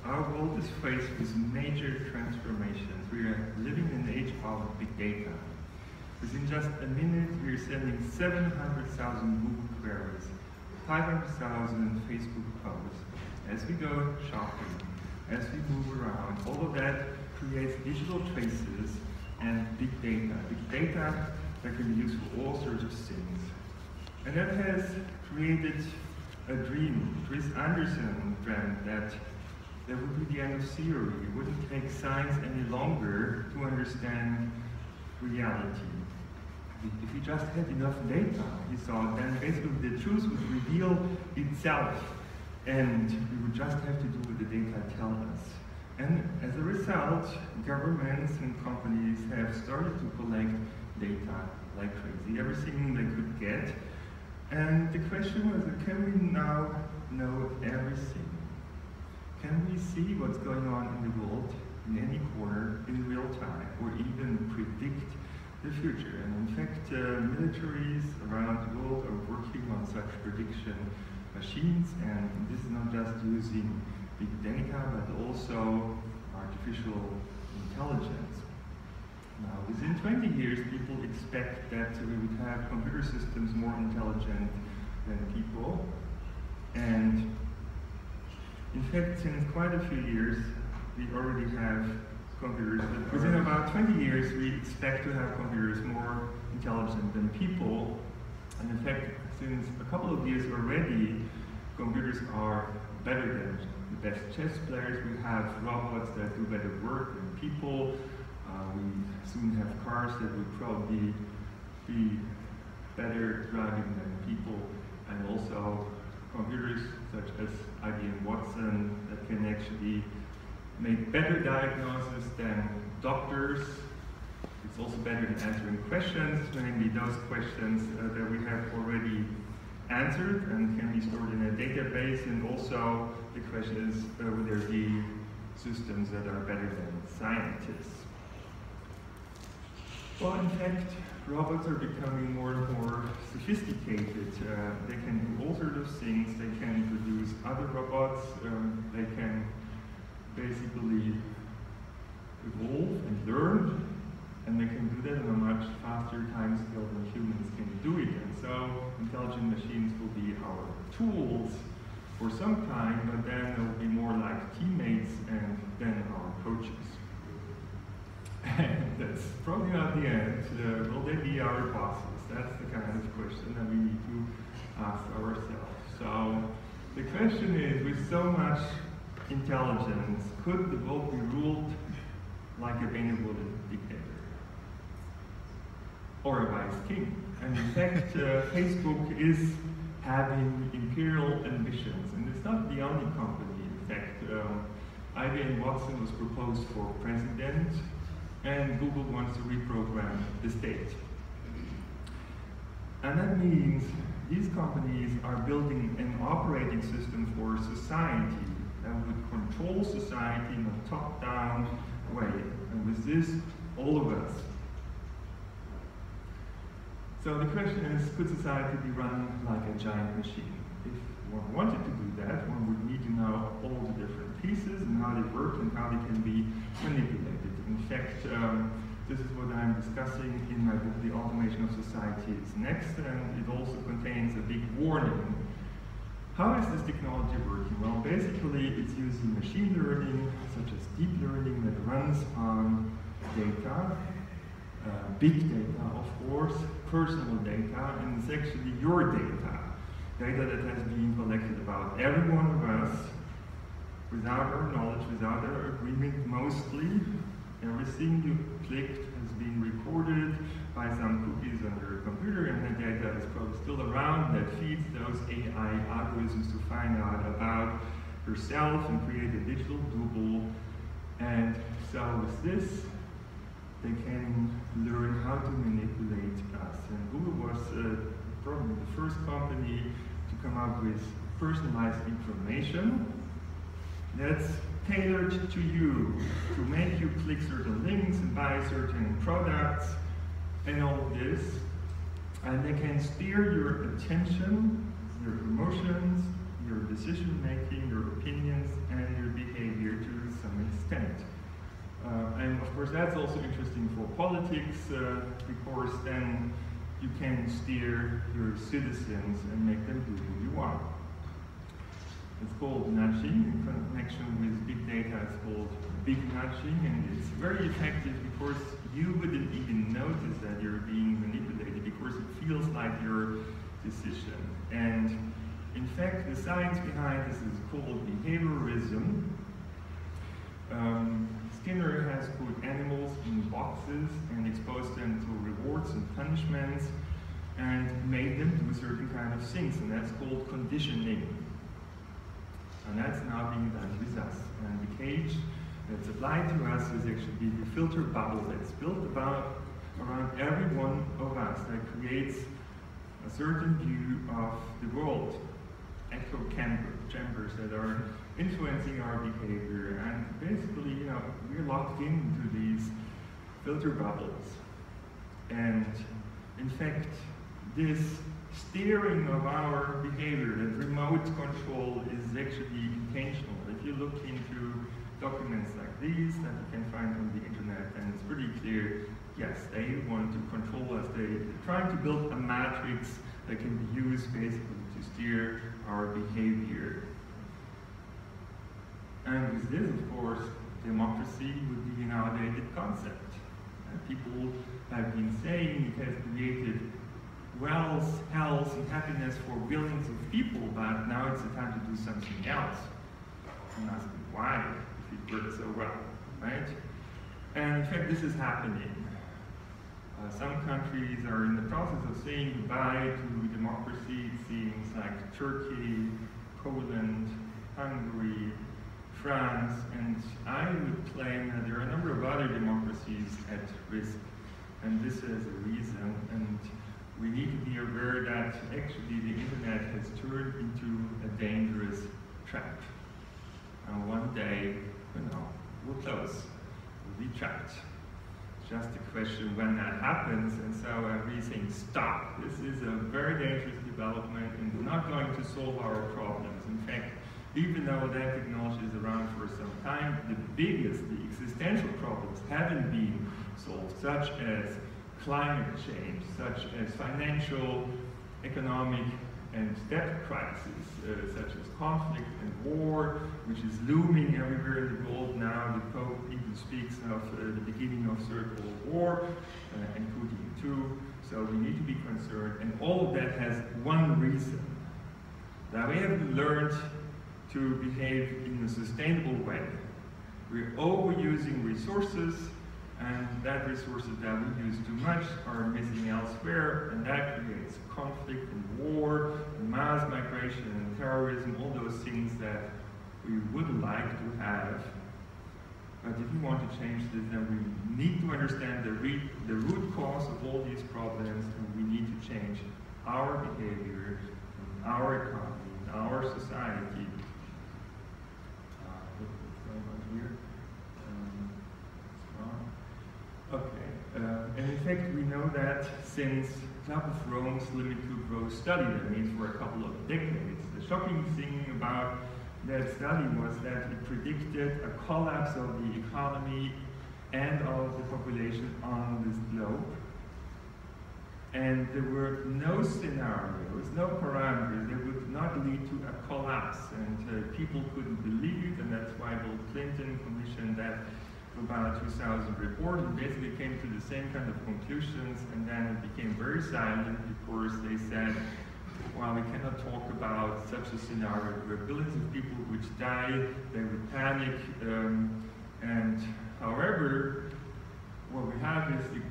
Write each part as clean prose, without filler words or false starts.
Our world is faced with major transformations. We are living in the age of big data. Within just a minute, we are sending 700,000 Google queries, 500,000 Facebook posts. As we go shopping, as we move around, all of that creates digital traces and big data. Big data that can be used for all sorts of things. And that has created a dream. Chris Anderson dreamt that there would be the end of theory. It wouldn't take science any longer to understand reality. If we just had enough data, he thought, then basically the truth would reveal itself, and we would just have to do what the data tell us. And as a result, governments and companies have started to collect data like crazy, everything they could get. And the question was, can we now know everything? Can we see what's going on in the world, in any corner, in real time, or even predict the future? And in fact, militaries around the world are working on such prediction machines, and this is not just using big data, but also artificial intelligence. Now, within 20 years, people expect that we would have computer systems more intelligent than people. And in fact, since quite a few years, we already have computers. But within about 20 years, we expect to have computers more intelligent than people. And in fact, since a couple of years already, computers are better than the best chess players. We have robots that do better work than people. We soon have cars that will probably be better driving than people, and also computers such as IBM Watson that can actually make better diagnoses than doctors. It's also better in answering questions, namely those questions that we have already answered and can be stored in a database, and also the question is will there be systems that are better than scientists. Well, in fact, robots are becoming more and more sophisticated. They can do all sorts of things. They can produce other robots. They can basically evolve and learn, and they can do that in a much faster time scale than humans can do it. And so intelligent machines will be our tools for some time, but then they'll be more like teammates and then our coaches. And that's probably not the end. Will they be our bosses? That's the kind of question that we need to ask ourselves. So the question is, with so much intelligence, could the world be ruled like a benevolent dictator? Or a wise king? And in fact, Facebook is having imperial ambitions, and it's not the only company. In fact, IBM Watson was proposed for president, and Google wants to reprogram the state. And that means these companies are building an operating system for society that would control society in a top-down way. And with this, all of us. So the question is, could society be run like a giant machine? If one wanted to do that, one would need to know all the different pieces and how they work and how they can be manipulated. In fact, this is what I'm discussing in my book, The Automation of Society is Next, and it also contains a big warning. How is this technology working? Well, basically, it's using machine learning, such as deep learning, that runs on data, big data, of course, personal data, and it's actually your data that has been collected about every one of us, without our knowledge, without our agreement, mostly. Everything you clicked has been recorded by some cookies on your computer, and that data is probably still around, that feeds those AI algorithms to find out about yourself and create a digital double. And so with this, they can learn how to manipulate us. And Google was probably the first company to come up with personalized information that's tailored to you, to make you click certain links and buy certain products and all of this. And they can steer your attention, your emotions, your decision making, your opinions, and your behavior course, that's also interesting for politics, because then you can steer your citizens and make them do what you want. It's called nudging. In connection with big data, it's called big nudging, and it's very effective because you wouldn't even notice that you're being manipulated because it feels like your decision. And in fact, the science behind this is called behaviorism. Skinner has put animals in boxes and exposed them to rewards and punishments and made them do certain kind of things, and that's called conditioning. And that's now being done with us. And the cage that's applied to us is actually the filter bubble that's built around every one of us that creates a certain view of the world. Echo chambers that are influencing our behavior, and basically, you know, we're locked into these filter bubbles. And in fact, this steering of our behavior, that remote control, is actually intentional. If you look into documents like these that you can find on the internet, then it's pretty clear, yes, they want to control us. They're trying to build a matrix that can be used basically to steer our behavior. And with this, of course, democracy would be an outdated concept. People have been saying it has created wealth, health, and happiness for billions of people, but now it's the time to do something else. I'm asking why, if it works so well, right? And in fact, this is happening. Some countries are in the process of saying goodbye to democracy. It seems like Turkey, Poland, Hungary, France, and I would claim that there are a number of other democracies at risk, and this is a reason. And we need to be aware that actually the internet has turned into a dangerous trap. And one day, you know, we'll close, we'll be trapped. Just a question when that happens, and so I'm saying stop. This is a very dangerous development and not going to solve our problems. In fact, even though that technology is around for some time, the existential problems haven't been solved, such as climate change, such as financial, economic, and debt crisis, such as conflict and war, which is looming everywhere in the world now. The Pope even speaks of the beginning of Third World War and Putin too. So we need to be concerned, and all of that has one reason. That we have learned to behave in a sustainable way. We're overusing resources, and that resources that we use too much are missing elsewhere, and that creates conflict and war, and mass migration and terrorism, all those things that we would like to have. But if we want to change this, then we need to understand the root cause of all these problems, and we need to change our behavior, our economy, our society. What's going on here? Okay, and in fact we know that since Club of Rome's Limit to Growth study, that means for a couple of decades, the shocking thing about that study was that it predicted a collapse of the economy and of the population on this globe. And there were no scenarios, no parameters that would not lead to a collapse. And people couldn't believe it, and that's why Bill Clinton commissioned that about 2000 report, and basically came to the same kind of conclusions, and then it became very silent because they said, well, we cannot talk about such a scenario where billions of people would die, they would panic, and however, what we have is the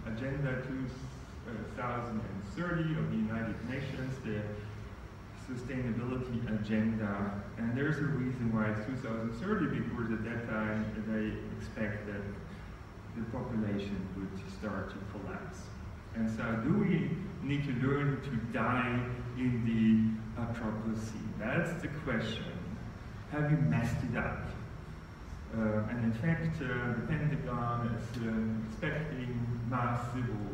Agenda 2030 of the United Nations, the sustainability agenda, and there's a reason why it's 2030, because at that time they expect that the population would start to collapse. And so do we need to learn to die in the autocracy? That's the question. Have you messed it up? And in fact, the Pentagon is expecting mass civil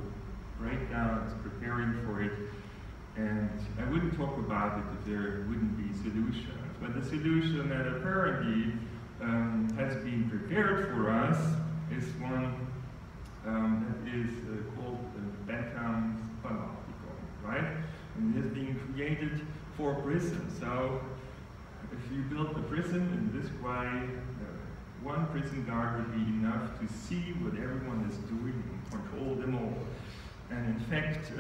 breakdowns, preparing for it. And I wouldn't talk about it if there wouldn't be solutions. But the solution that apparently has been prepared for us is one that is called Bentham's panopticon, right? And it is being created for prisons. So if you build a prison in this way, one prison guard would be enough to see what everyone is doing and control them all. And in fact,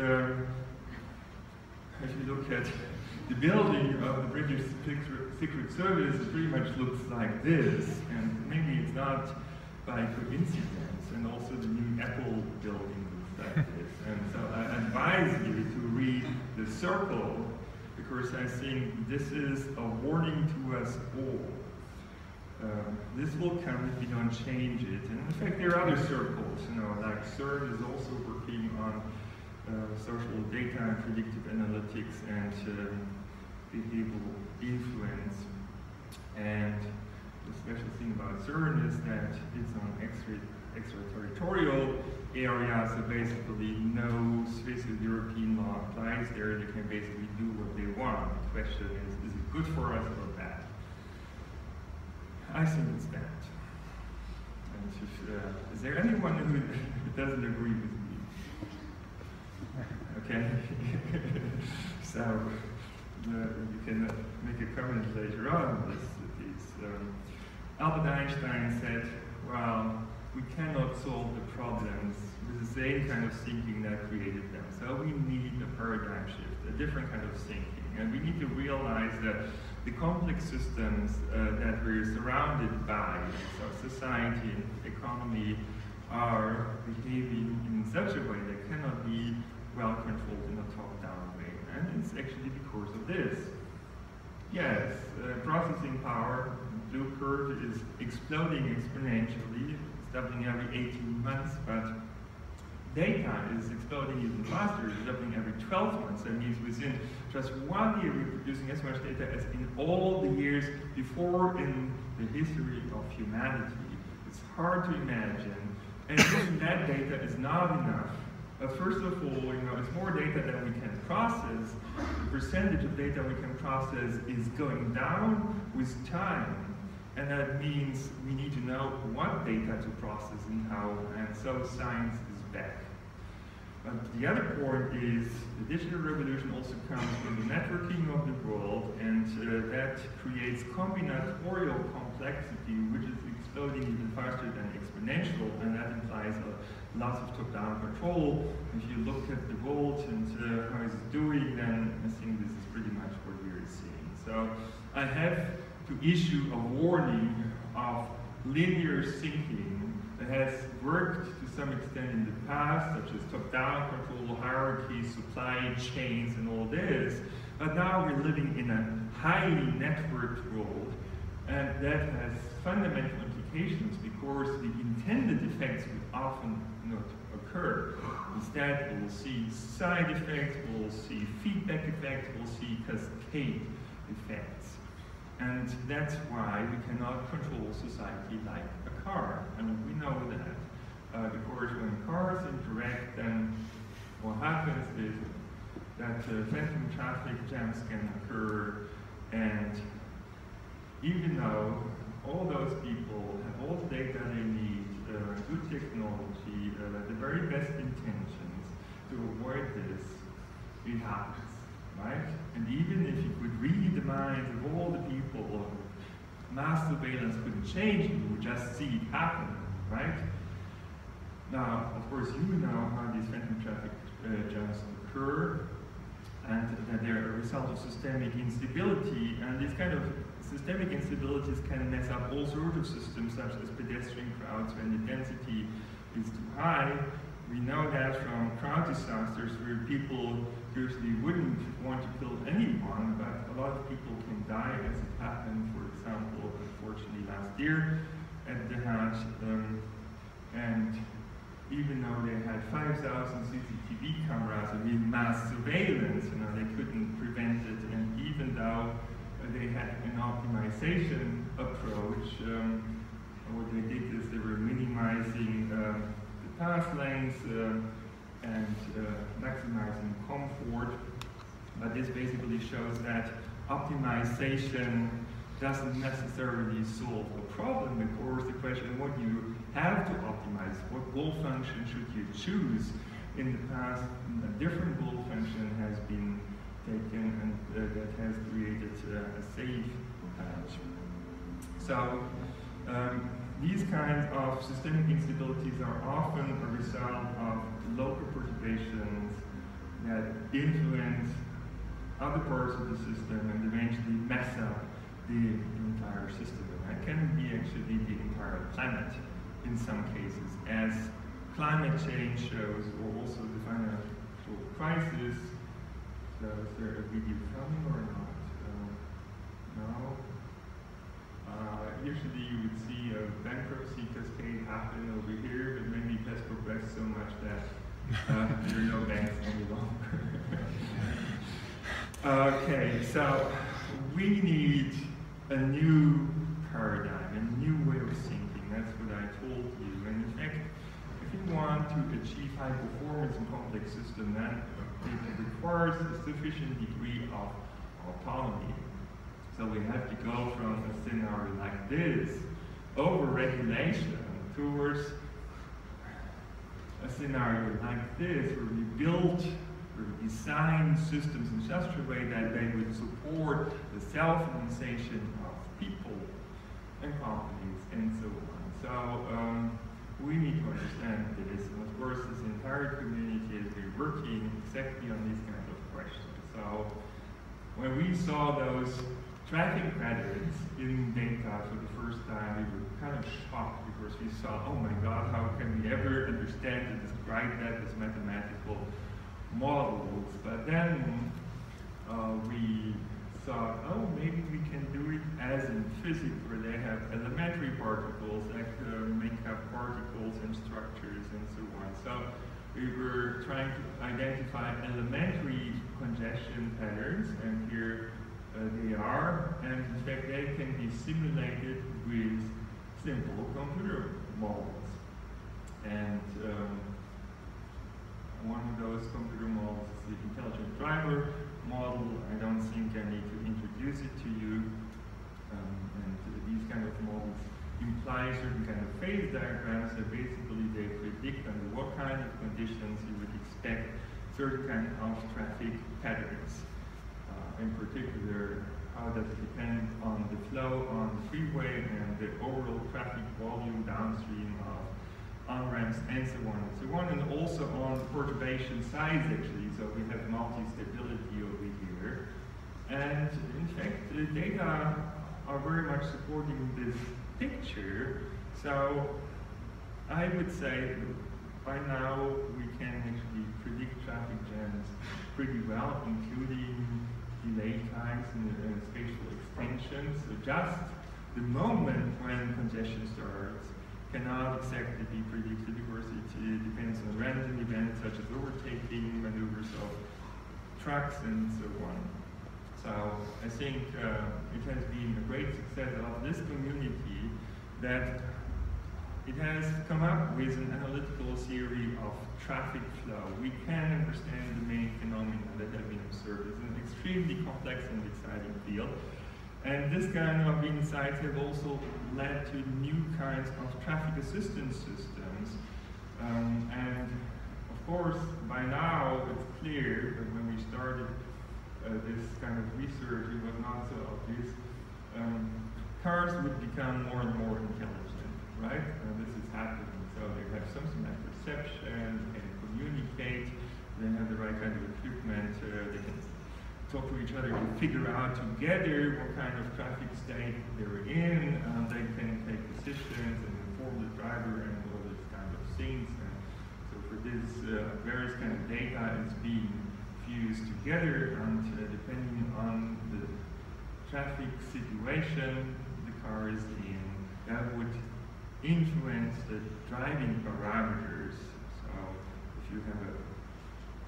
if you look at the building of the British Secret Service, it pretty much looks like this. And maybe it's not by coincidence. And also the new Apple building looks like this. And so I advise you to read The Circle, because I think this is a warning to us all. This will come if we don't change it. And in fact, there are other circles, like CERN is also working on social data and predictive analytics and behavioral influence. And the special thing about CERN is that it's on extraterritorial area, so basically no Swiss or European law applies there. They can basically do what they want. The question is it good for us or bad? I think it's bad. And if, is there anyone who doesn't agree with me? Okay? So, you can make a comment later on this. Albert Einstein said, well, we cannot solve the problems with the same kind of thinking that created them. So we need a paradigm shift, a different kind of thinking. And we need to realize that the complex systems that we're surrounded by, so society and economy, are behaving in such a way that cannot be well controlled in a top-down way. And it's actually because of this. Yes, processing power, blue curve, is exploding exponentially. It's doubling every 18 months, but data is exploding even faster. It's doubling every 12 months. That means within just 1 year, we're producing as much data as in all the years before in the history of humanity. It's hard to imagine. And even that data is not enough. First of all, it's more data than we can process. The percentage of data we can process is going down with time. And that means we need to know what data to process and how, and so science is back. But the other point is the digital revolution also comes from the networking of the world, and that creates combinatorial complexity, which is exploding even faster than exponential, and that implies lots of top-down control. If you look at the world and how it's doing, then I think this is pretty much what we're seeing. So I have to issue a warning of linear thinking that has worked to some extent in the past, such as top-down control, hierarchies, supply chains, and all this. But now we're living in a highly networked world, and that has fundamental implications because the intended effects would often not occur. Instead, we'll see side effects, we'll see feedback effects, we'll see cascade effects. And that's why we cannot control society like a car. And we know that. Because when cars interact, then what happens is that phantom traffic jams can occur, and even though all those people have all the data they need, good technology, the very best intentions to avoid this, it happens. Right? And even if you could read the minds of all the people, mass surveillance couldn't change it, you would just see it happen, right? Now, of course, you know how these phantom traffic jams occur, and that they're a result of systemic instability, and these kind of systemic instabilities can mess up all sorts of systems, such as pedestrian crowds when the density is too high. We know that from crowd disasters where people usually wouldn't want to kill anyone, but a lot of people can die, as it happened, for example, unfortunately last year at the Hajj. And even though they had 5,000 CCTV cameras and even mass surveillance, they couldn't prevent it. And even though they had an optimization approach, what they did is they were minimizing path lengths and maximizing comfort, but this basically shows that optimization doesn't necessarily solve the problem, because the question question what you have to optimize, what goal function should you choose. In the past, a different goal function has been taken and that has created a safe patch. So these kinds of systemic instabilities are often a result of local perturbations that influence other parts of the system and eventually mess up the entire system. And that can be actually the entire planet in some cases, as climate change shows, or also the financial crisis. So is there a video coming or not? No. Usually you would see a bankruptcy cascade happen over here, but maybe it has progressed so much that there are no banks any longer. Okay, so we need a new paradigm, a new way of thinking. That's what I told you. And in fact, if you want to achieve high performance in complex systems, then it requires a sufficient degree of autonomy. So we have to go from a scenario like this, over-regulation, towards a scenario like this, where we build or design systems in such a way that they would support the self-organization of people and companies and so on. So we need to understand this, and of course this entire community has been working exactly on these kinds of questions. So when we saw those traffic patterns in data for the first time, we were kind of shocked because we saw, oh my God, how can we ever understand and describe that as mathematical models? But then we thought, oh, maybe we can do it as in physics, where they have elementary particles that make up particles and structures and so on. So we were trying to identify elementary congestion patterns, and here they are, and in fact they can be simulated with simple computer models. And one of those computer models is the intelligent driver model. I don't think I need to introduce it to you. And these kind of models imply certain kind of phase diagrams, so basically they predict under what kind of conditions you would expect certain kind of traffic patterns. In particular, how does it depend on the flow on the freeway and the overall traffic volume downstream of on-ramps and so on, and also on the perturbation size actually, so we have multi-stability over here. And in fact, the data are very much supporting this picture, so I would say by now we can actually predict traffic jams pretty well, including delay times and spatial extensions. So just the moment when congestion starts cannot exactly be predicted because it depends on random events such as overtaking, maneuvers of trucks and so on. So I think it has been a great success of this community that it has come up with an analytical theory of traffic flow. We can understand the main phenomena that have been observed. It's an extremely complex and exciting field. And this kind of insights have also led to new kinds of traffic assistance systems. And of course, by now it's clear that when we started this kind of research, it was not so obvious. Cars would become more and more intelligent, right? This is happening. So they have something like perception, they can communicate, they have the right kind of equipment, they can talk to each other and figure out together what kind of traffic state they're in. They can take decisions and inform the driver and all this kind of things. And so for this, various kind of data is being fused together, and depending on the traffic situation the car is in, that would influence the driving parameters. So if you have a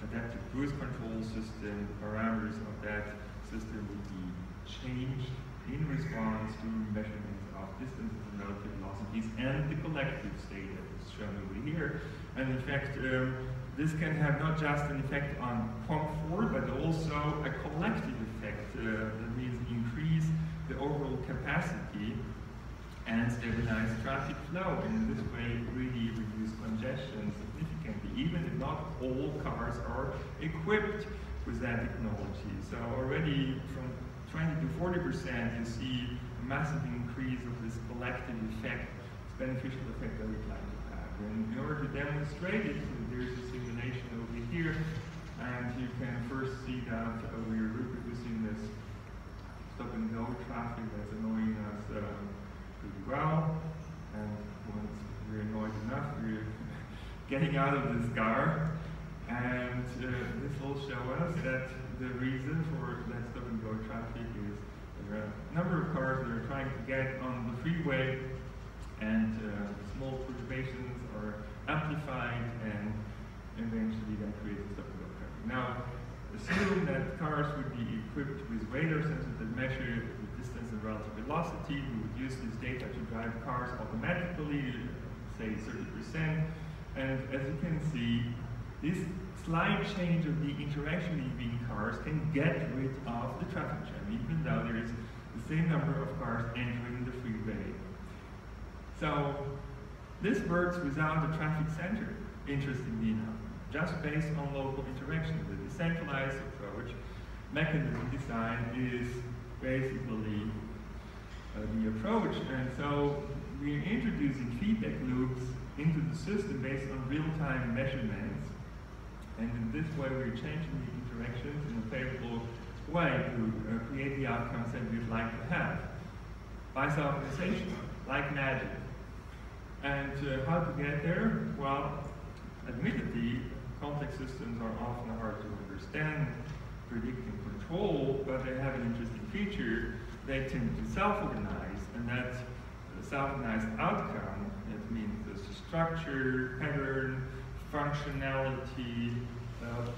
adaptive cruise control system, the parameters of that system will be changed in response to measurements of distances and relative velocities and the collective state that is shown over here. And in fact, this can have not just an effect on comfort, but also a collective effect. That means increase the overall capacity and stabilize traffic flow. And in this way, really reduce congestion significantly, even if not all cars are equipped with that technology. So already from 20 to 40%, you see a massive increase of this collective effect, this beneficial effect that we'd like to have. And in order to demonstrate it, there's a simulation over here, and you can first see that we're reproducing this stop-and-go traffic that's annoying us pretty well. And once we're annoyed enough, we're getting out of this car. And this will show us that the reason for that stop-and-go traffic is there are a number of cars that are trying to get on the freeway, and small perturbations are amplified, and eventually that creates stop-and-go traffic. Now, assume that cars would be equipped with radar sensors that measure the distance and relative velocity. We would use this data to drive cars automatically, say 30%. And as you can see, this slight change of the interaction between cars can get rid of the traffic jam, even though there is the same number of cars entering the freeway. So this works without a traffic center, interestingly enough, just based on local interaction. The decentralized approach mechanism design is basically the approach. And so we're introducing feedback loops into the system based on real-time measurements. And in this way, we're changing the interactions in a favorable way to create the outcomes that we'd like to have. By self-organization, like magic. And how to get there? Well, admittedly, complex systems are often hard to understand, predict, and control, but they have an interesting feature. They tend to self-organize, and that self-organized outcome, it means there's a structure, pattern, functionality,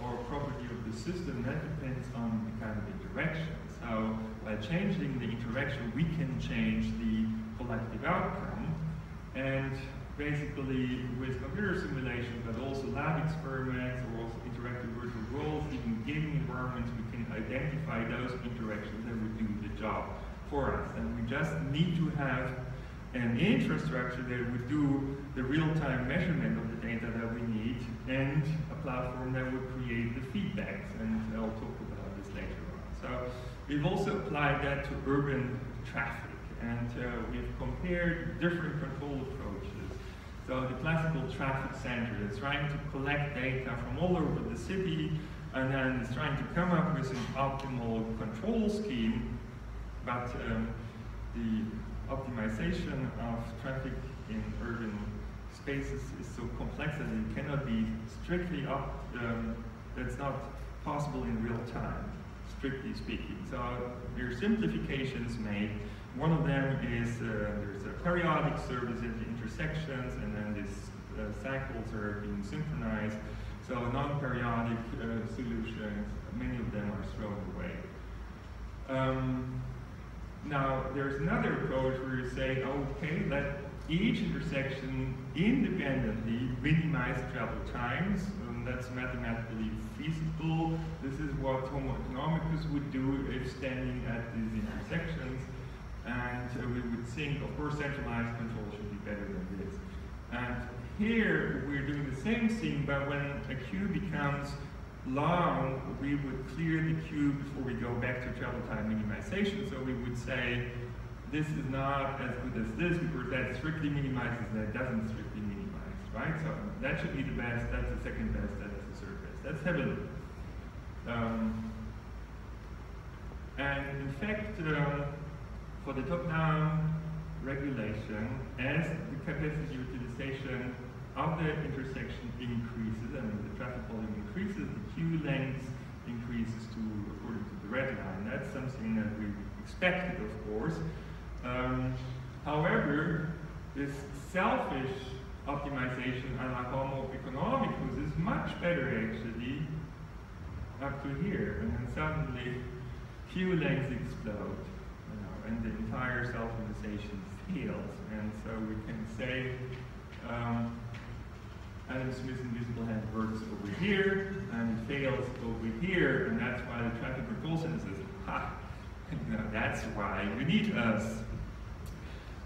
or property of the system, that depends on the kind of interaction. So by changing the interaction, we can change the collective outcome. And basically with computer simulation, but also lab experiments, or also interactive virtual worlds, even gaming environments, we can identify those interactions that would do the job for us. And we just need to have an infrastructure that would do the real-time measurement of the data that we need, and a platform that would create the feedbacks, and I'll talk about this later on. So we've also applied that to urban traffic, and we've compared different control approaches. So the classical traffic center is trying to collect data from all over the city, and then is trying to come up with an optimal control scheme, but the optimization of traffic in urban spaces is so complex that it cannot be strictly that's not possible in real time, strictly speaking. So there are simplifications made. One of them is there's a periodic service at the intersections, and then these cycles are being synchronized. So non-periodic solutions, many of them are thrown away. Now, there's another approach where you say, okay, let each intersection independently minimize travel times. That's mathematically feasible. This is what Homo economicus would do if standing at these intersections. And we would think, of course, centralized control should be better than this. And here, we're doing the same thing, but when a queue becomes long, we would clear the queue before we go back to travel time minimization. So we would say, this is not as good as this, because that strictly minimizes, that doesn't strictly minimize, right? So that should be the best, that's the second best, that's the third best. Let's have a look. And in fact, for the top-down regulation, as the capacity utilization of the intersection increases, and the traffic volume increases, the queue length increases according to the red line. That's something that we expected, of course. However, this selfish optimization a la Homo economicus is much better actually up to here, and then suddenly queue lengths explode, and the entire self-organization fails. And so we can say Adam Smith's invisible hand works over here, and it fails over here, and that's why the traffic control center says, ha, that's why you need us.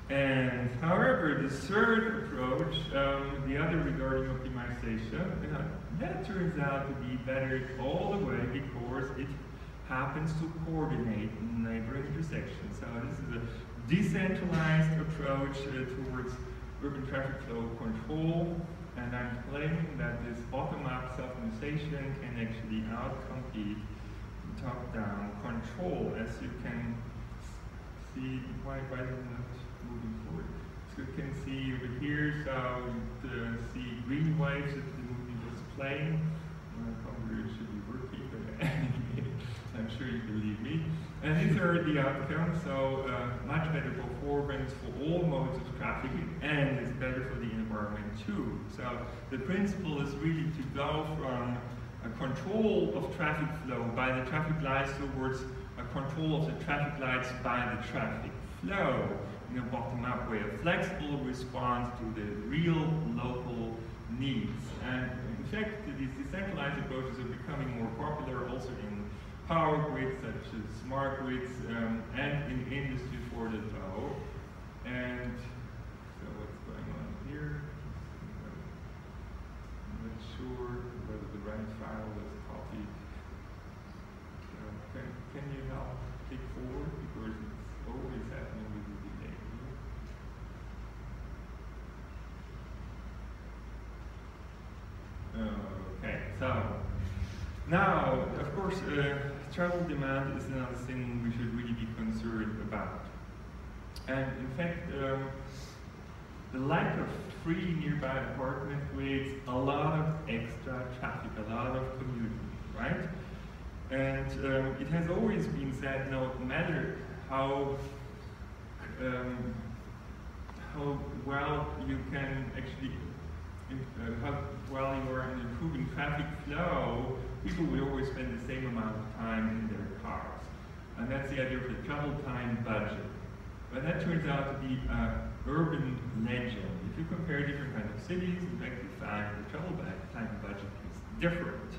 And however, the third approach, the other regarding optimization, that turns out to be better all the way because it happens to coordinate neighboring intersections. So this is a decentralized approach towards urban traffic flow control, and I'm claiming that this bottom-up self-organization can actually outcompete top-down control, as you can see. Why is it not moving forward? So you can see over here, so you see green waves that the movie was playing. Probably it should be working, but anyway, I'm sure you believe me. And these are the outcomes, so much better performance for all modes of traffic, and it's better for the environment too. So the principle is really to go from a control of traffic flow by the traffic lights towards a control of the traffic lights by the traffic flow in a bottom-up way, a flexible response to the real local needs. And in fact, these decentralized approaches are becoming more popular also in power grids such as smart grids and in industry 4.0. And so what's going on here? I'm not sure whether the right file was copied. So can you help click forward, because it's always happening with the delay here. Okay, so now, of course, travel demand is another thing we should really be concerned about. And in fact, the lack of free nearby apartment creates a lot of extra traffic, a lot of commuting, right? And it has always been said, no matter how well you can actually, how well you are in improving traffic flow, people will always spend the same amount of time in their cars. And that's the idea of the travel time budget. But that turns out to be an urban legend. If you compare different kinds of cities, in fact, you find the travel time budget is different.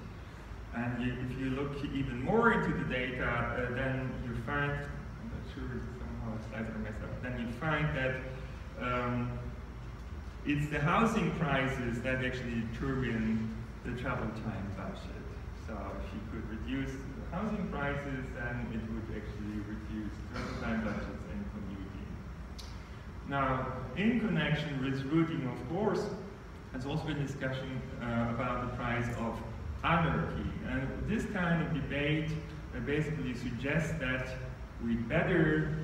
And if you look even more into the data, then you find, I'm not sure somehow the slides are messed up, then you find that it's the housing prices that actually determine the travel time budget. So if you could reduce the housing prices, then it would actually reduce travel time budgets and commuting. Now, in connection with routing, of course, there's also been discussion about the price of anarchy. And this kind of debate basically suggests that we better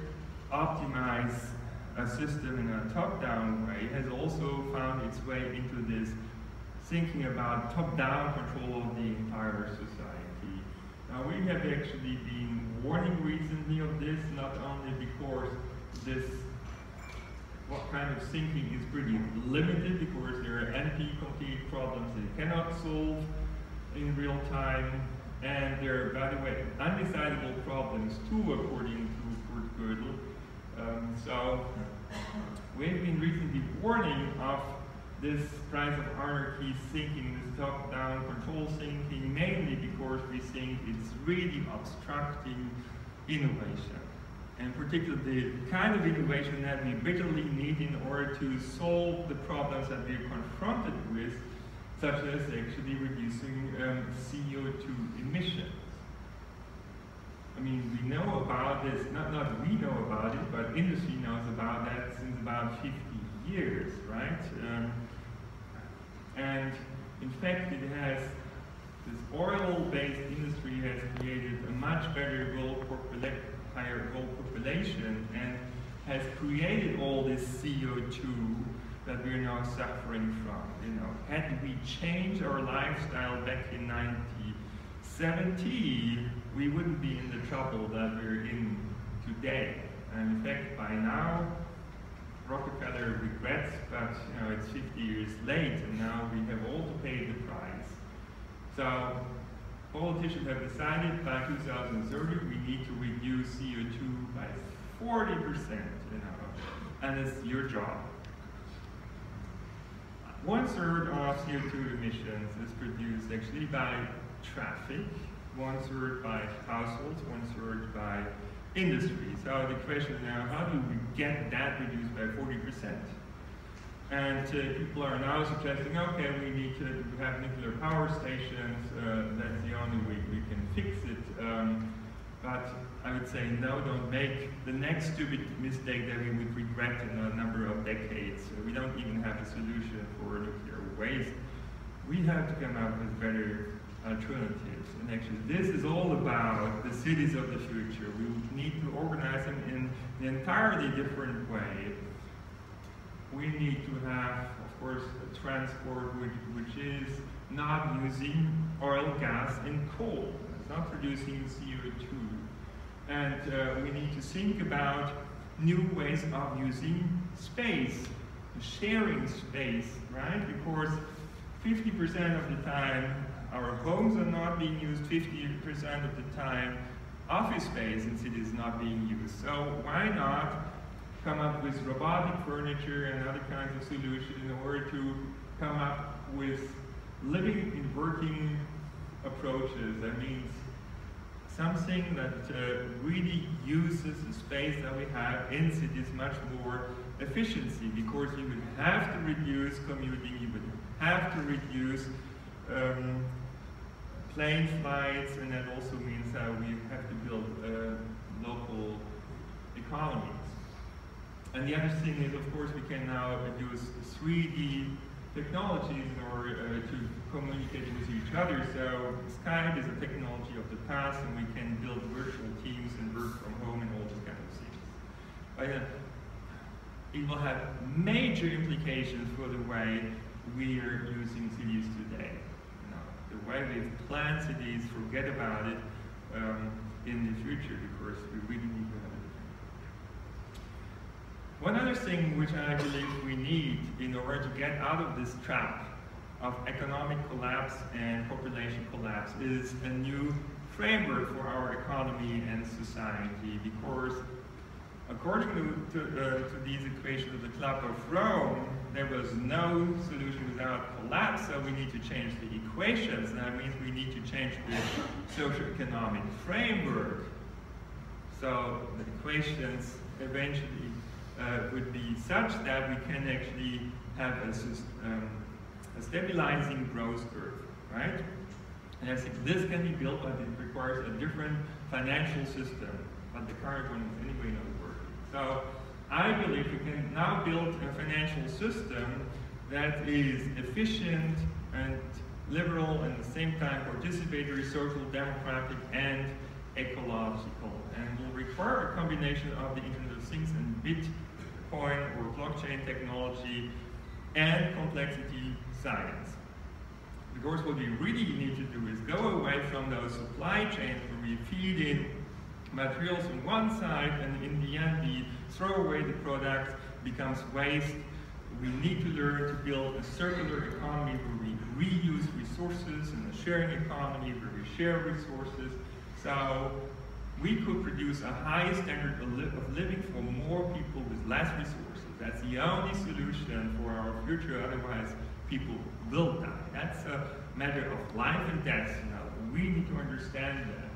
optimize a system in a top-down way, has also found its way into this thinking about top-down control of the entire society. Now, we have actually been warning recently of this, not only because this kind of thinking is pretty limited, because there are NP-complete problems they cannot solve in real time, and there are, by the way, undecidable problems too, according to Kurt Gödel. So we've been recently warning of this price of anarchy thinking, this top-down control thinking, mainly because we think it's really obstructing innovation. And particularly the kind of innovation that we bitterly need in order to solve the problems that we're confronted with, such as actually reducing CO2 emissions. I mean, we know about this, not we know about it, but industry knows about that since about 50 years, right? And in fact, it has, this oil-based industry has created a much better higher world population, and has created all this CO2 that we're now suffering from. You know, had we changed our lifestyle back in 1970, we wouldn't be in the trouble that we're in today. And in fact, by now, Rockefeller regrets, but you know, it's 50 years late, and now we have all to pay the price. So politicians have decided by 2030 we need to reduce CO2 by 40%, you know, and it's your job. 1/3 of CO2 emissions is produced actually by traffic, 1/3 by households, 1/3 by industry. So the question now, how do we get that reduced by 40%? And people are now suggesting, okay, we need to have nuclear power stations, that's the only way we can fix it. But I would say, no, don't make the next stupid mistake that we would regret in a number of decades. We don't even have a solution for nuclear waste. We have to come up with better alternatives. And actually, this is all about the cities of the future. We need to organize them in an entirely different way. We need to have, of course, a transport which is not using oil, gas, and coal. It's not producing CO2. And we need to think about new ways of using space, sharing space, right? Because 50% of the time, our homes are not being used, 50% of the time, office space in cities is not being used. So why not come up with robotic furniture and other kinds of solutions in order to come up with living and working approaches? That means something that really uses the space that we have in cities much more efficiency, because you would have to reduce commuting, you would have to reduce plane flights, and that also means that we have to build local economies. And the other thing is, of course, we can now use 3D technologies in order to communicate with each other. So Skype is a technology of the past, and we can build virtual teams and work from home and all these kind of things. But it will have major implications for the way we are using cities today. You know, the way we've planned cities, forget about it in the future, because we really need to have it. One other thing which I believe we need in order to get out of this trap of economic collapse and population collapse is a new framework for our economy and society, because according to these equations of the Club of Rome, there was no solution without collapse, so we need to change the equations. And that means we need to change the socioeconomic framework. So the equations eventually would be such that we can actually have a stabilizing growth curve, right? And I think this can be built, but it requires a different financial system. But the current one is anyway not working. So I believe we can now build a financial system that is efficient and liberal, and at the same time participatory, social, democratic, and ecological, and will require a combination of the Internet of Things and Bitcoin or blockchain technology and complexity science. Because what we really need to do is go away from those supply chains where we feed in materials on one side, and in the end we throw away the product, becomes waste. We need to learn to build a circular economy where we reuse resources, and a sharing economy where we share resources. So we could produce a high standard of living for more people with less resources. That's the only solution for our future, otherwise people will die. That's a matter of life and death. You know, we need to understand that.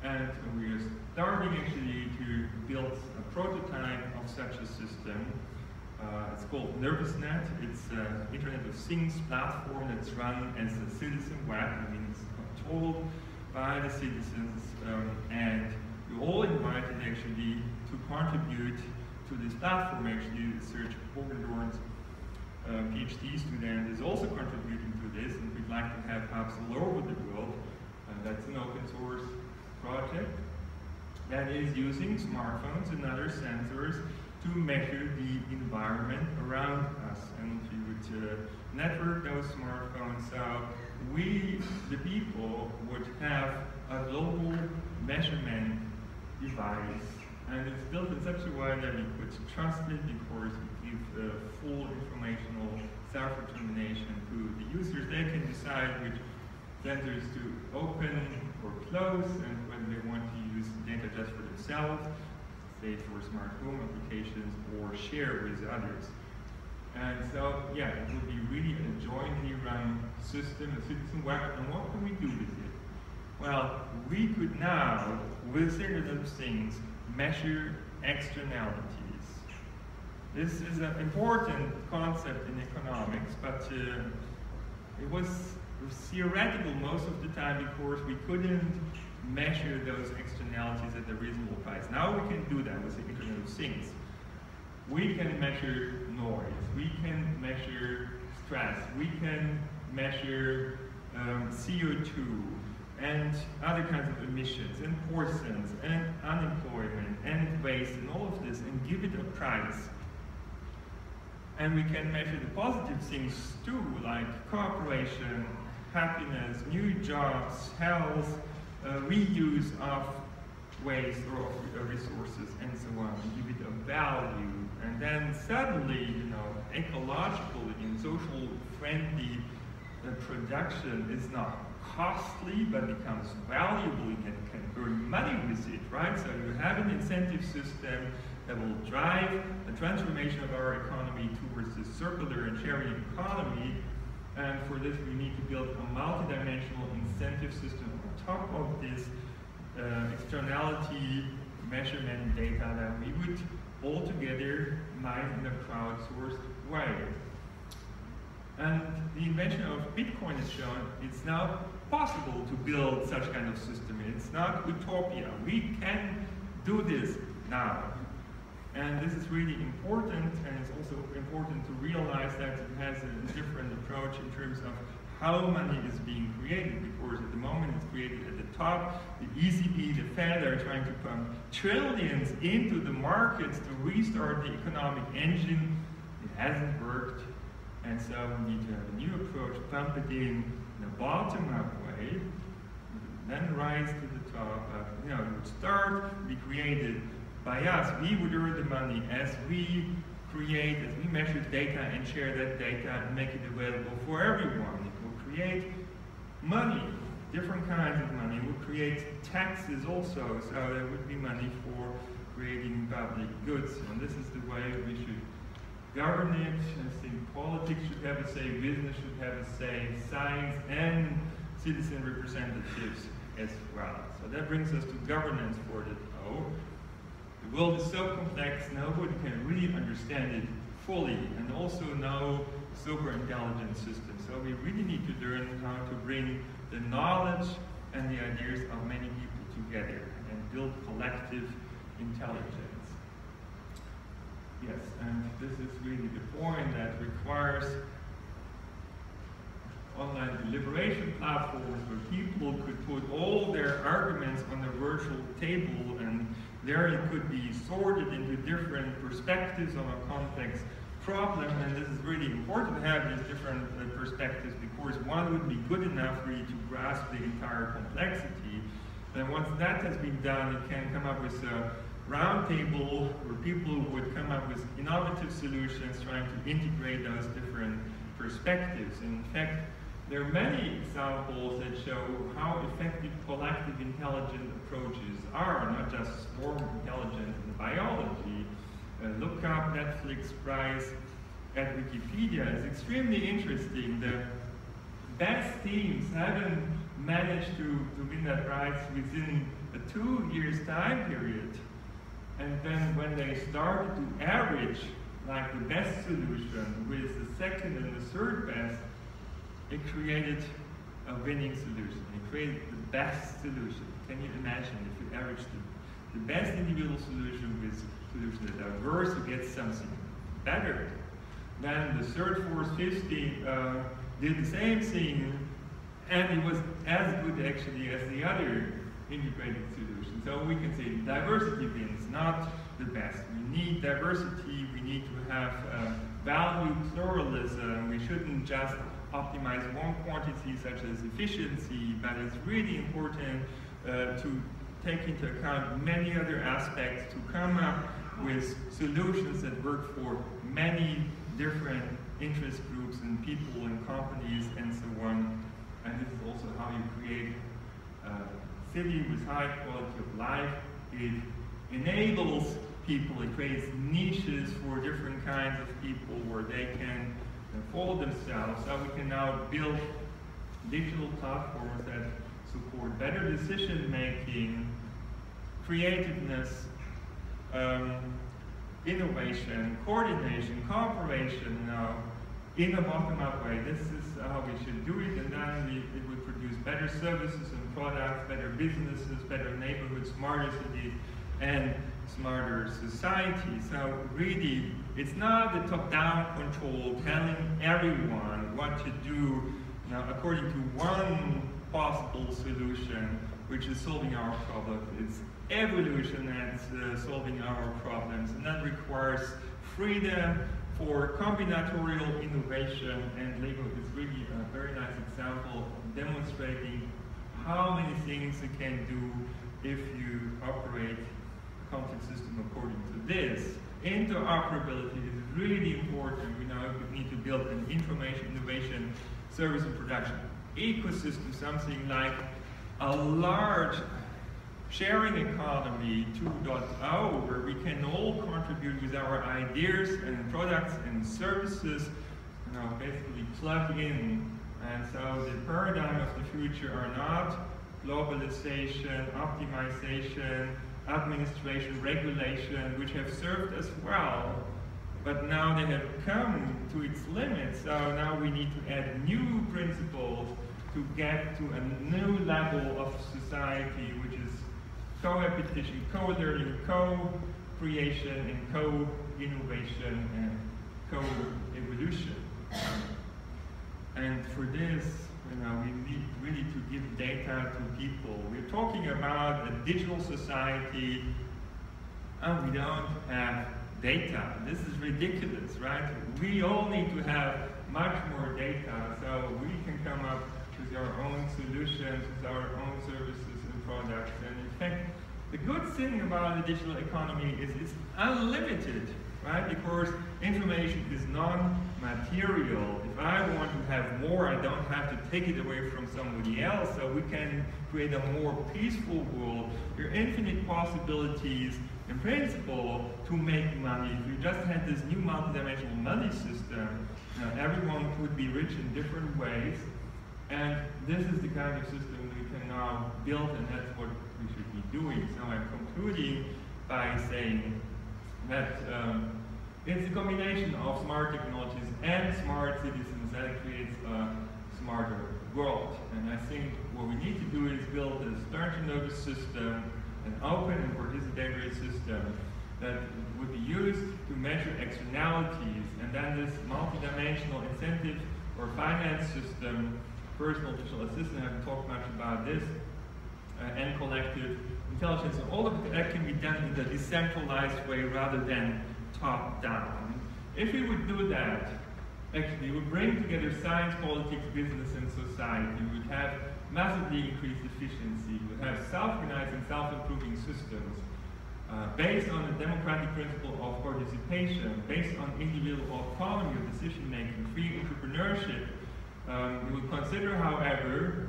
And we are starting actually to build a prototype of such a system. It's called NervousNet. It's an Internet of Things platform that's run as a citizen web. I mean, it's controlled by the citizens, and you're all invited actually to contribute to this platform. Actually, Serge Hogendorn's PhD student is also contributing to this, and we'd like to have hubs all over the world. That's an open source project that is using smartphones and other sensors to measure the environment around us, and we would network those smartphones, so we, the people, would have a global measurement device, and it's built in such a way that we could trust it, because we give full informational self-determination to the users. They can decide which sensors to open or close, and when they want to use data just for themselves, say for smart home applications, or share with others. And so, yeah, it will be really a jointly run system, a citizen web. And what can we do with it? Well, we could now, with Internet of Things, measure externalities. This is an important concept in economics, but it was theoretical most of the time because we couldn't measure those externalities at a reasonable price. Now we can do that with the Internet of Things. We can measure noise, we can measure stress, we can measure CO2 and other kinds of emissions and poisons and unemployment and waste and all of this and give it a price. And we can measure the positive things too, like cooperation, happiness, new jobs, health, reuse of waste or of resources and so on, and give it a value. And then suddenly, ecologically and social friendly production is not costly, but becomes valuable. You can earn money with it, right? So you have an incentive system that will drive the transformation of our economy towards this circular and sharing economy. And for this, we need to build a multidimensional incentive system on top of this externality measurement data that we would all together mine in a crowdsourced way. And the invention of Bitcoin has shown it's now possible to build such kind of system. It's not utopia. We can do this now. And this is really important, and it's also important to realize that it has a different approach in terms of how money is being created, because at the moment it's created at the top. The ECB, the Fed are trying to pump trillions into the markets to restart the economic engine. It hasn't worked, and so we need to have a new approach, pump it in a bottom-up way, then rise to the top. It would start, be created by us. We would earn the money as we create, as we measure data and share that data and make it available for everyone. It will create money, different kinds of money. It will create taxes also, so there would be money for creating public goods. And this is the way we should govern it. I think politics should have a say, business should have a say, science and citizen representatives as well. So that brings us to governance for the O. The world is so complex, nobody can really understand it fully, and also no super intelligent system. So we really need to learn how to bring the knowledge and the ideas of many people together and build collective intelligence. Yes, and this is really the point that requires online deliberation platforms where people could put all their arguments on a virtual table, and there it could be sorted into different perspectives on a complex problem. And this is really important to have these different perspectives, because one would be good enough for you to grasp the entire complexity. And once that has been done, you can come up with a round table where people would come up with innovative solutions trying to integrate those different perspectives. And in fact, there are many examples that show how effective collective intelligent approaches are, not just swarm intelligence in biology. Look up Netflix prize at Wikipedia. It's extremely interesting. The best teams haven't managed to win that prize within a 2 years time period. And then when they started to average like the best solution with the second and the third best, it created a winning solution. It created the best solution. Can you imagine if you average the best individual solution with solutions that are diverse, you get something better. Then the third, fourth, fifth team did the same thing, and it was as good actually as the other integrated solution. So we can say diversity wins, not the best. We need diversity, we need to have value pluralism. We shouldn't just optimize one quantity such as efficiency, but it's really important to take into account many other aspects to come up with solutions that work for many different interest groups and people and companies and so on. And this is also how you create a city with high quality of life. It enables people, it creates niches for different kinds of people where they can follow themselves. So we can now build digital platforms that support better decision making, creativeness, innovation, coordination, cooperation, in a bottom-up way. This is how we should do it, and then it would produce better services and products, better businesses, better neighborhoods, smarter cities, and smarter society. So really, it's not the top-down control telling everyone what to do according to one possible solution, which is solving our problem. It's evolution that's solving our problems, and that requires freedom for combinatorial innovation, and Lego is really a very nice example of demonstrating how many things you can do if you operate a complex system according to this. Interoperability is really important. We now need to build an information innovation service and production ecosystem, something like a large sharing economy 2.0, where we can all contribute with our ideas and products and services, basically plug in. And so the paradigm of the future are not globalization, optimization, administration, regulation, which have served us well, but now they have come to its limits. So now we need to add new principles to get to a new level of society, which is co-repetition, co-learning, co-creation, and co-innovation, and co-evolution. And for this, we need really to give data to people. We're talking about a digital society, and we don't have data. This is ridiculous, right? We all need to have much more data, so we can come up with our own solutions, with our own services and products. And in fact, the good thing about the digital economy is it's unlimited, right? Because information is non-material. If I want to have more, I don't have to take it away from somebody else, so we can create a more peaceful world. There are infinite possibilities in principle to make money. If we just had this new multidimensional money system, everyone would be rich in different ways. And this is the kind of system we can now build, and that's what we should be doing. So I'm concluding by saying that it's a combination of smart technologies and smart citizens that creates a smarter world. And I think what we need to do is build a stern nervous system, an open and participatory system that would be used to measure externalities, and then this multidimensional incentive or finance system, personal digital assistant, I haven't talked much about this, and collective intelligence, and all of that can be done in a decentralized way rather than top-down. If we would do that, actually, we would bring together science, politics, business, and society. We would have massively increased efficiency. We would have self-organizing, self-improving systems based on the democratic principle of participation, based on individual autonomy of decision-making, free entrepreneurship. We would consider, however,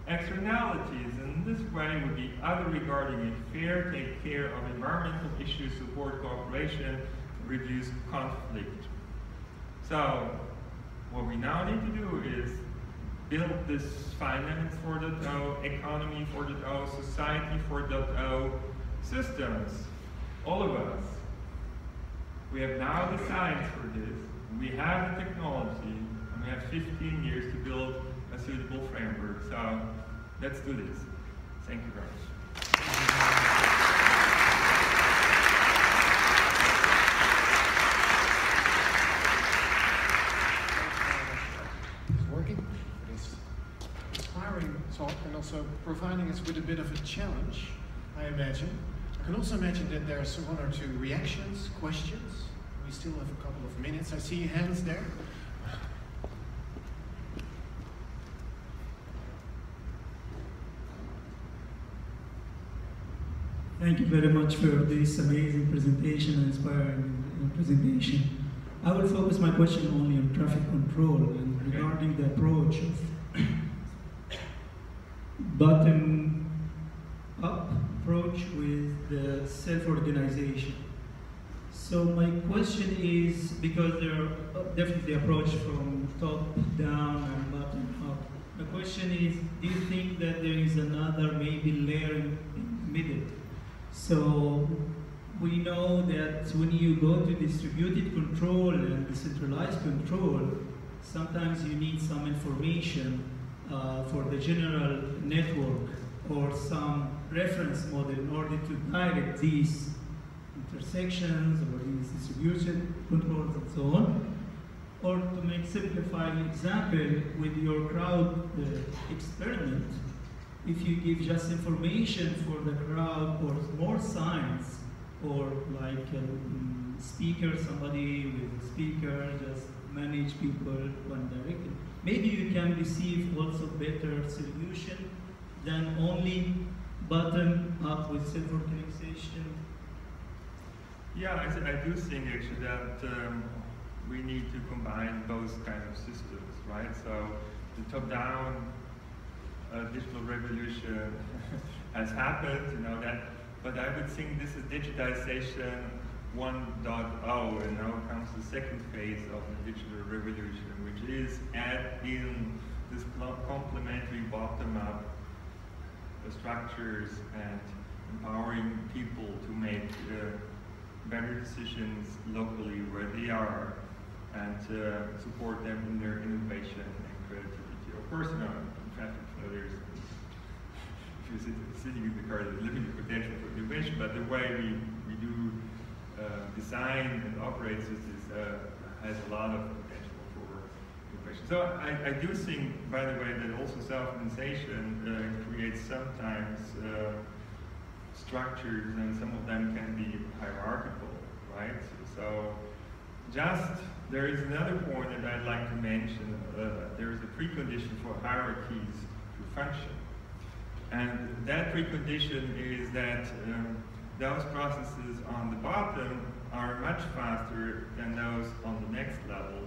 externalities, and this way would be other regarding it fair, take care of environmental issues, support cooperation, reduce conflict. So, what we now need to do is build this finance 4.0, economy 4.0, society 4.0 systems. All of us. We have now the science for this, we have the technology, and we have 15 years to build a suitable framework. So, let's do this. Thank you very much. Talk and also providing us with a bit of a challenge, I imagine. I can also imagine that there's one or two reactions, questions. We still have a couple of minutes. I see hands there. Thank you very much for this amazing presentation and inspiring presentation. I will focus my question only on traffic control and regarding the approach of bottom-up approach with the self-organization. So my question is, because there are definitely approach from top-down and bottom-up, the question is, do you think that there is another maybe layer in the middle? So we know that when you go to distributed control and decentralized control, sometimes you need some information for the general network or some reference model in order to direct these intersections or these distribution controls and so on. Or to make simplifying example, with your crowd experiment, if you give just information for the crowd or more signs, or like a speaker, somebody with a speaker, just manage people one directly, maybe you can receive also better solution than only bottom up with self-organization. Yeah, I do think actually that we need to combine those kind of systems, right? So the top-down digital revolution has happened, you know that, but I would think this is digitization 1.0, and now comes the second phase of the digital revolution, which is add in this complementary bottom-up structures and empowering people to make better decisions locally where they are, and support them in their innovation and creativity. Of course, you know, in traffic flow, if you're sitting in the car, there's limited potential for innovation, but the way we do design and operate systems has a lot of potential for innovation. So I do think, by the way, that also self-organization creates sometimes structures, and some of them can be hierarchical, right? So there is another point that I'd like to mention. There is a precondition for hierarchies to function. And that precondition is that those processes on the bottom are much faster than those on the next level.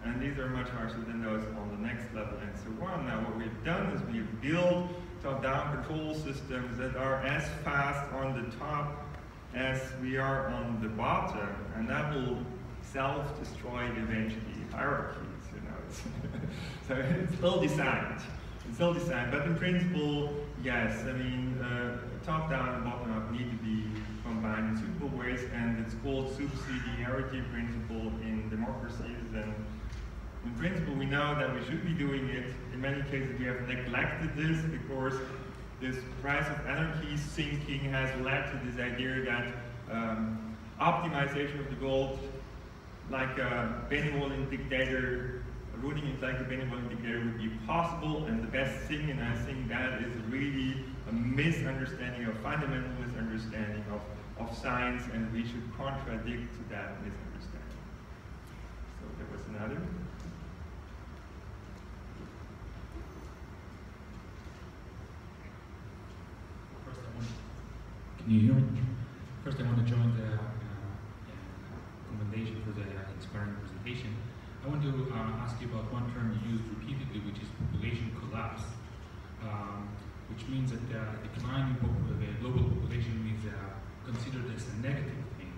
And these are much faster than those on the next level, and so on. Now what we've done is we've built top-down control systems that are as fast on the top as we are on the bottom, and that will self-destroy eventually hierarchies, you know. So it's well designed. It's well designed, but in principle, yes, I mean, top-down and bottom-up need to be combined in suitable ways, and it's called subsidiarity principle in democracies. And in principle, we know that we should be doing it. In many cases, we have neglected this because this price of anarchy thinking has led to this idea that optimization of the world, like a benevolent dictator, ruling it like a benevolent dictator would be possible and the best thing, and I think that is really a misunderstanding, a fundamental misunderstanding of science, and we should contradict that misunderstanding. So there was another. Can you hear me? First, I want to join the commendation for the inspiring presentation. I want to ask you about one term you used repeatedly, which is population collapse, which means that the decline in the global population is considered as a negative thing.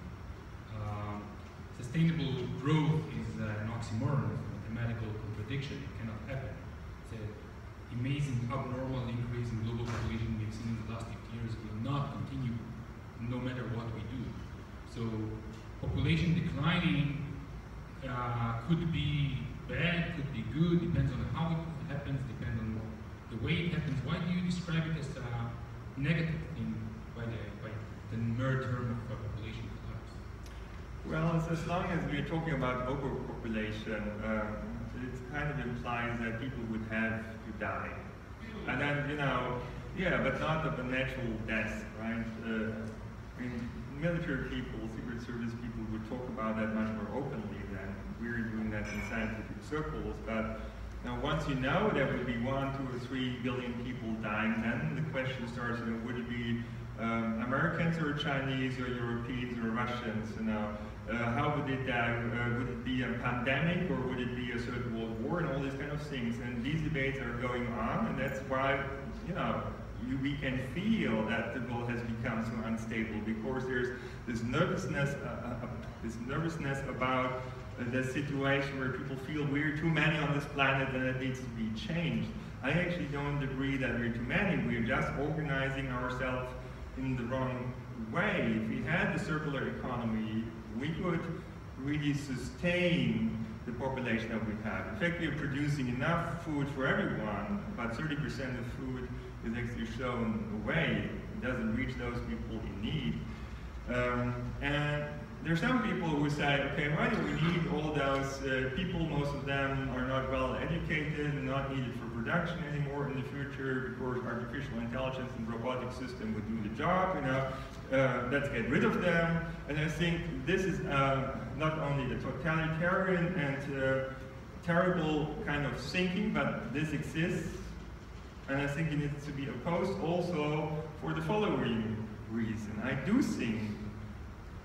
Sustainable growth is an oxymoron, it's a mathematical contradiction. It cannot happen. It's an amazing abnormal increase in global population we've seen in the last 50 years will not continue no matter what we do. So population declining could be bad, could be good, depends on how it happens, depends on the way it happens. Why do you describe it as a negative thing by the mere term of population collapse? Well, as long as we're talking about overpopulation, it kind of implies that people would have to die. And then, you know, yeah, but not of a natural death, right? I mean, military people, Secret Service people would talk about that much more openly than we're doing that in scientific circles. But now, once you know there would be 1, 2, or 3 billion people dying, then the question starts, you know, would it be Americans or Chinese or Europeans or Russians, you know? How would it die? Would it be a pandemic, or would it be a third world war, and all these kind of things? And these debates are going on, and that's why, you know, we can feel that the world has become so unstable, because there's this nervousness about the situation where people feel we're too many on this planet and it needs to be changed. I actually don't agree that we're too many. We're just organizing ourselves in the wrong way, if we had the circular economy, we could really sustain the population that we have. In fact, we are producing enough food for everyone, but 30% of food is actually shown away. It doesn't reach those people in need. And there are some people who say, okay, why do we need all those people? Most of them are not well educated and not needed for production anymore in the future because artificial intelligence and robotic system would do the job, let's get rid of them. And I think this is not only a totalitarian and terrible kind of thinking, but this exists. And I think it needs to be opposed also for the following reason. I do think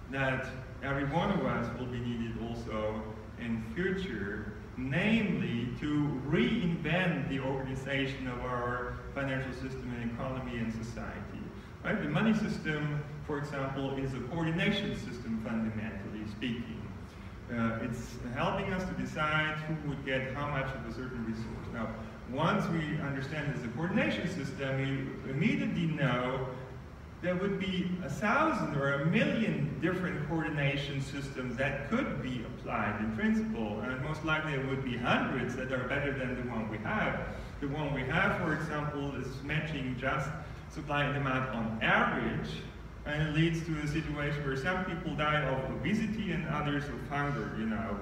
that every one of us will be needed also in future, namely to reinvent the organization of our financial system and economy and society. Right? The money system, for example, is a coordination system, fundamentally speaking. It's helping us to decide who would get how much of a certain resource. Now, once we understand it's a coordination system, we immediately know there would be 1,000 or 1,000,000 different coordination systems that could be applied in principle, and most likely there would be hundreds that are better than the one we have. The one we have, for example, is matching just supply and demand on average, and it leads to a situation where some people die of obesity and others of hunger,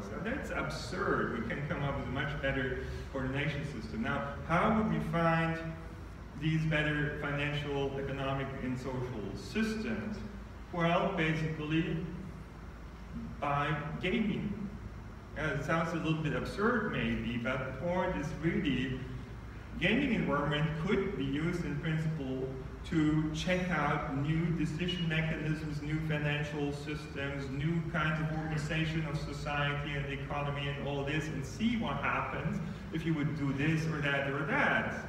So that's absurd. We can come up with a much better coordination system. Now, how would we find these better financial, economic, and social systems? Well, basically, by gaming. It sounds a little bit absurd, maybe, but the point is really, gaming environment could be used in principle to check out new decision mechanisms, new financial systems, new kinds of organization of society and the economy and all this, and see what happens if you would do this or that or that.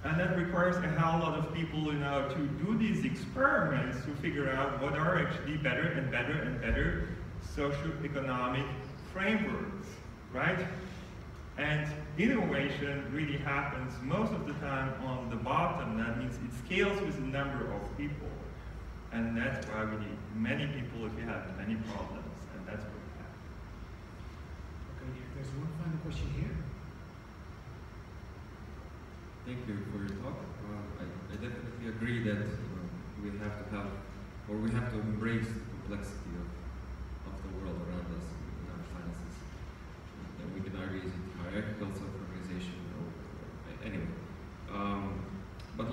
And that requires a hell lot of people, to do these experiments to figure out what are actually better and better and better socio-economic frameworks, right? And innovation really happens most of the time on the bottom. That means it scales with the number of people. And that's why we need many people if we have many problems. And that's what we have. Okay, there's one final question here. Thank you for your talk. I definitely agree that we have to have, or we have to embrace the complexity of the world around us in our finances. And we can argue is it hierarchical self-organization or anyway. But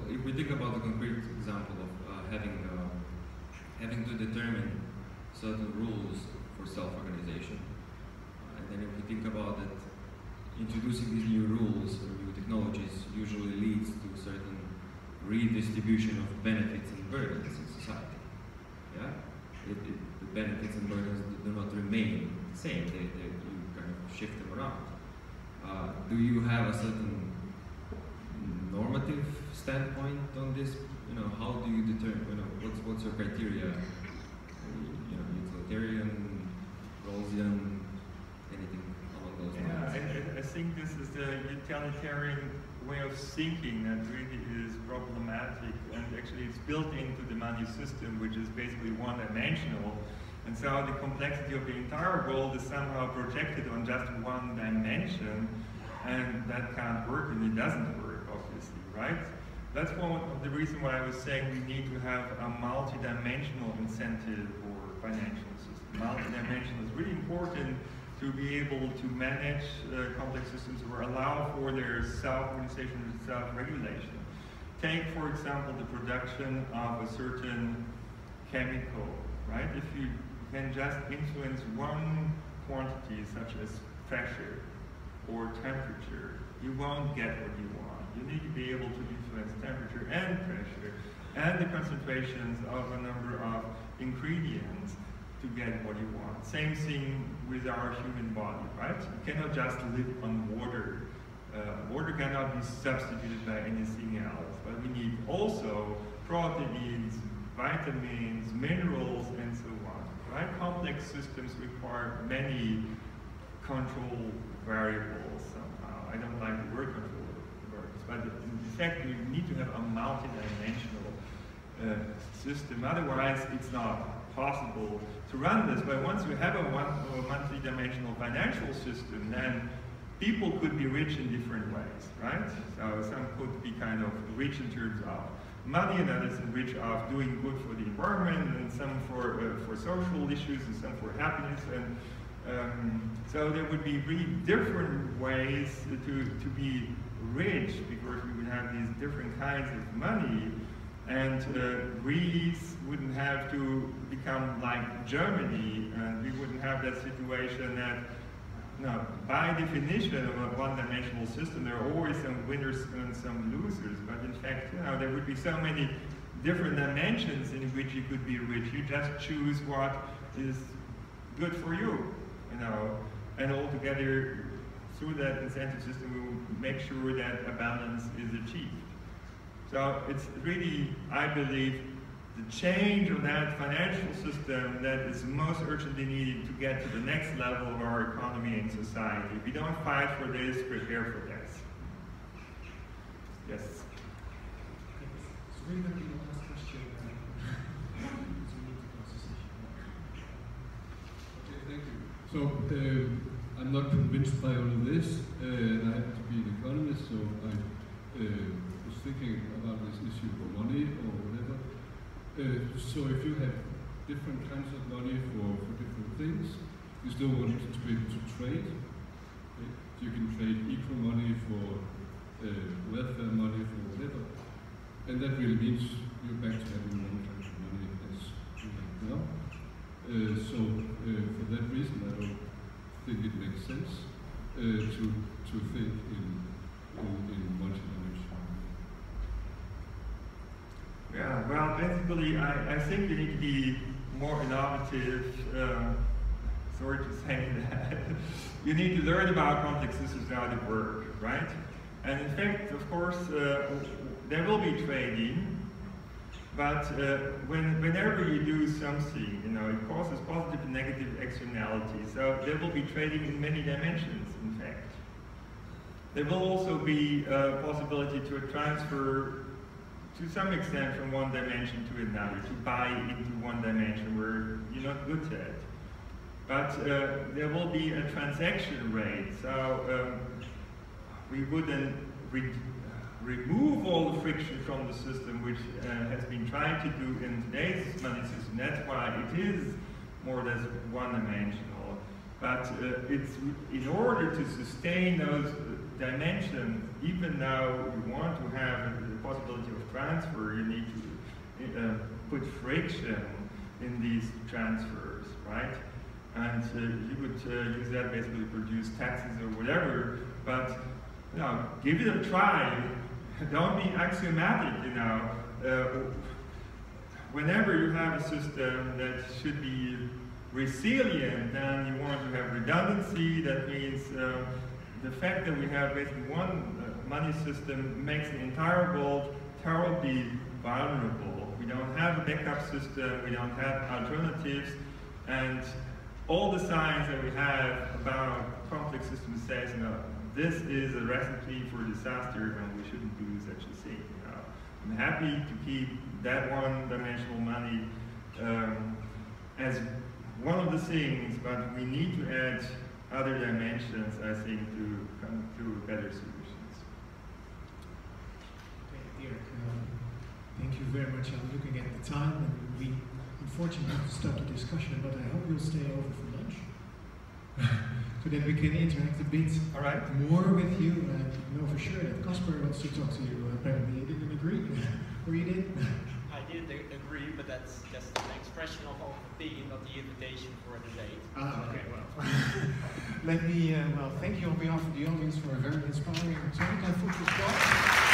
if we think about the concrete example of having to determine certain rules for self-organization, and then if we think about that, introducing these new rules or new technologies usually leads to a certain redistribution of benefits and burdens in society. Yeah, the benefits and burdens do not remain the same. You kind of shift them around. Do you have a certain normative standpoint on this? How do you determine? What's your criteria? Utilitarian, Rawlsian, anything along those lines? Yeah, I think this is the utilitarian way of thinking that really is problematic, and actually it's built into the money system, which is basically one-dimensional. And so the complexity of the entire world is somehow projected on just one dimension, and that can't work, and it doesn't work, obviously, right? That's one of the reasons why I was saying we need to have a multi-dimensional incentive for financial system. Multi-dimensional is really important to be able to manage complex systems or allow for their self-organization and self-regulation. Take, for example, the production of a certain chemical, right? If you can just influence one quantity, such as pressure or temperature, you won't get what you want. You need to be able to influence temperature and pressure and the concentrations of a number of ingredients to get what you want. Same thing with our human body, right? You cannot just live on water. Water cannot be substituted by anything else, but we need also proteins, vitamins, minerals, and so on, right? Complex systems require many control variables somehow. I don't like the word control variables, but in fact we need to have a multi-dimensional system. Otherwise, it's not possible to run this. But once you have a monthly dimensional financial system, then people could be rich in different ways, right? So some could be kind of rich in terms of money, and others rich of doing good for the environment, and some for social issues, and some for happiness. And so there would be really different ways to be rich, because we would have these different kinds of money, and Greece wouldn't have to become like Germany, and we wouldn't have that situation that, by definition of a one-dimensional system, there are always some winners and some losers. But in fact, there would be so many different dimensions in which you could be rich. You just choose what is good for you, and altogether, through that incentive system, we will make sure that a balance is achieved. So it's really, I believe, the change of that financial system that is most urgently needed to get to the next level of our economy and society. If we don't fight for this, prepare for this. Yes? So we're going to be the last question. So we need to close the session. Okay, thank you. So I'm not convinced by all of this, and I happen to be an economist, so I was thinking about this issue for money or whatever. So if you have different kinds of money for different things, you still want to be able to trade. Okay? You can trade equal money for welfare money for whatever. And that really means you're back to having one kind of money as we have now. So for that reason, I don't think it makes sense to think in multidimensional. Yeah, well, basically, I think you need to be more innovative, sorry to say that. You need to learn about complex systems, how they work, right? And in fact, of course, there will be trading, but whenever you do something, it causes positive and negative externalities. So there will be trading in many dimensions, in fact. There will also be a possibility to transfer to some extent from one dimension to another, to buy into one dimension where you're not good at. But there will be a transaction rate, so we wouldn't remove all the friction from the system, which has been tried to do in today's money system. That's why it is more or less one-dimensional. But it's in order to sustain those dimensions, even though you want to have the possibility of transfer, you need to put friction in these transfers, right? And you would use that basically to produce taxes or whatever, but give it a try. Don't be axiomatic, Whenever you have a system that should be resilient, then you want to have redundancy. That means the fact that we have basically one money system makes the entire world terribly vulnerable. We don't have a backup system, we don't have alternatives, and all the science that we have about complex systems says, this is a recipe for disaster and we shouldn't do such a thing. I'm happy to keep that one-dimensional money as one of the things, but we need to add other dimensions, I think, to come to better solutions. Okay, Dirk, thank you very much. I'm looking at the time, and we unfortunately have to stop the discussion, but I hope you'll stay over for lunch, so that we can interact a bit more with you. And I know for sure that Casper wants to talk to you. Apparently, he didn't agree, or you did? I didn't agree, but that's just an expression of opinion, not the invitation for a debate. Ah, okay, well. Let me, thank you on behalf of the audience for a very inspiring talk.